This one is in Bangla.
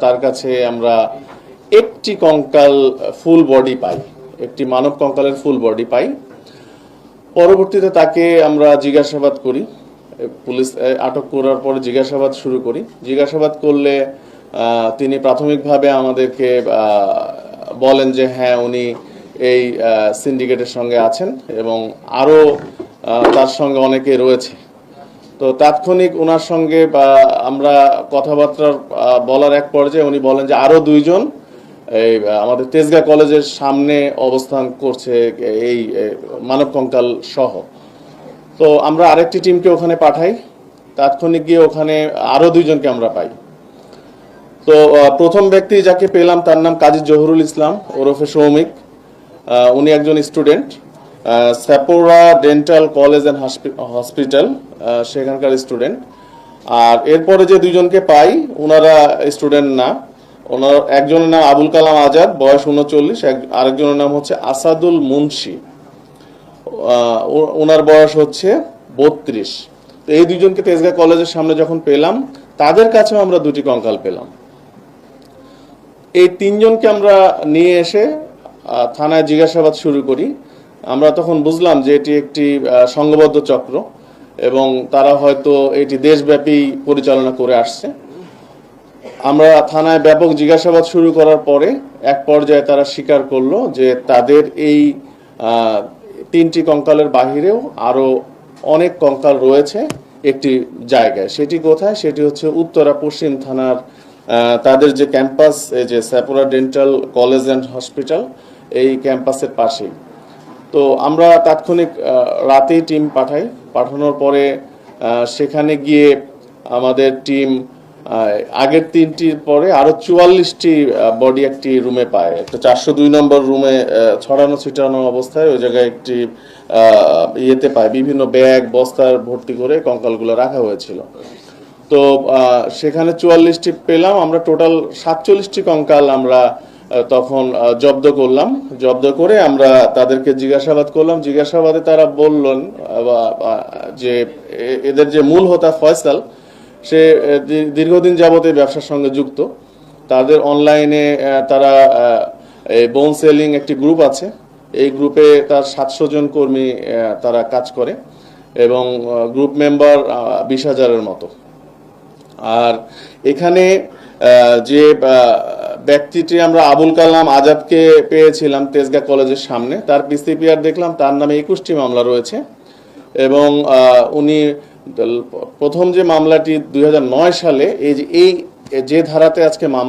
তার কাছে আমরা একটি কঙ্কাল ফুল বডি পাই, একটি মানব কঙ্কালের ফুল বডি পাই। পরবর্তীতে তাকে আমরা জিজ্ঞাসাবাদ করি, পুলিশ আটক করার পরে জিজ্ঞাসাবাদ শুরু করি। জিজ্ঞাসাবাদ করলে তিনি প্রাথমিকভাবে আমাদেরকে বলেন যে হ্যাঁ, উনি এই সিন্ডিকেটের সঙ্গে আছেন এবং আরও তার সঙ্গে অনেকে রয়েছে। তো তাৎক্ষণিক ওনার সঙ্গে আমরা কথাবার্তা বলার এক পর্যায়ে উনি বলেন যে আরও দুইজন এই আমাদের তেজগাঁ কলেজের সামনে অবস্থান করছে এই মানব কঙ্কাল সহ। তো আমরা আরেকটি টিমকে ওখানে পাঠাই, তাৎক্ষণিক গিয়ে ওখানে আরও দুইজনকে আমরা পাই। তো প্রথম ব্যক্তি যাকে পেলাম তার নাম কাজী জহুরুল ইসলাম ওরফে সৌমিক। উনি একজন স্টুডেন্ট, স্যাপোরা ডেন্টাল কলেজ অ্যান্ড হসপিটাল, সেখানকার স্টুডেন্ট। আর এরপরে যে দুইজনকে পাই ওনারা স্টুডেন্ট না, ওনার একজনের নাম আবুল কালাম আজাদ, বয়স 39, আরেকজনের নাম হচ্ছে আসাদুল মুন্সি, ওনার বয়স হচ্ছে 32। তো এই দুইজনকে তেজগাঁ কলেজের সামনে যখন পেলাম তাদের কাছেও আমরা দুটি কঙ্কাল পেলাম। এই তিনজনকে আমরা নিয়ে এসে থানায় জিজ্ঞাসাবাদ শুরু করি। আমরা তখন বুঝলাম যে এটি একটি সংঘবদ্ধ চক্র এবং তারা হয়তো এটি দেশব্যাপী পরিচালনা করে আসছে। আমরা থানায় ব্যাপক জিজ্ঞাসাবাদ শুরু করার পরে এক পর্যায়ে তারা স্বীকার করলো যে তাদের এই তিনটি কঙ্কালের বাহিরেও আরো অনেক কঙ্কাল রয়েছে একটি জায়গায়। সেটি কোথায়? সেটি হচ্ছে উত্তরা পশ্চিম থানার তাদের যে ক্যাম্পাস, এই যে স্যাপোরা ডেন্টাল কলেজ অ্যান্ড হসপিটাল, এই ক্যাম্পাসের পাশেই। তো আমরা তাৎক্ষণিক রাতেই টিম পাঠাই। পাঠানোর পরে সেখানে গিয়ে আমাদের টিম আগের তিনটির পরে আরো 44টি বডি একটি রুমে পায়। একটা 402 নম্বর রুমে ছড়ানো ছিটানো অবস্থায় ওই জায়গায় একটি ইয়েতে পায়, বিভিন্ন ব্যাগ বস্তার ভর্তি করে কঙ্কালগুলো রাখা হয়েছিল। তো সেখানে 44টি পেলাম আমরা। টোটাল 47টি কঙ্কাল আমরা তখন জব্দ করলাম। জব্দ করে আমরা তাদেরকে জিজ্ঞাসাবাদ করলাম। জিজ্ঞাসাবাদে তারা বললেন যে এদের যে মূল হোতা ফয়সাল, সে দীর্ঘদিন যাবত এই ব্যবসার সঙ্গে যুক্ত। তাদের অনলাইনে তারা বোন সেলিং একটি গ্রুপ আছে, এই গ্রুপে তার 700 জন কর্মী তারা কাজ করে এবং গ্রুপ মেম্বার 20,000-এর মতো। আর এখানে যে ব্যক্তিটি আমরা আবুল কালাম আজাদকে পেয়েছিলাম তেজগাঁ কলেজের সামনে, তার পিসিপিআর দেখলাম তার নামে 21টি মামলা রয়েছে এবং উনি প্রথম যে মামলাটি 2009 সালে এই যে ধারাতে আজকে মামলা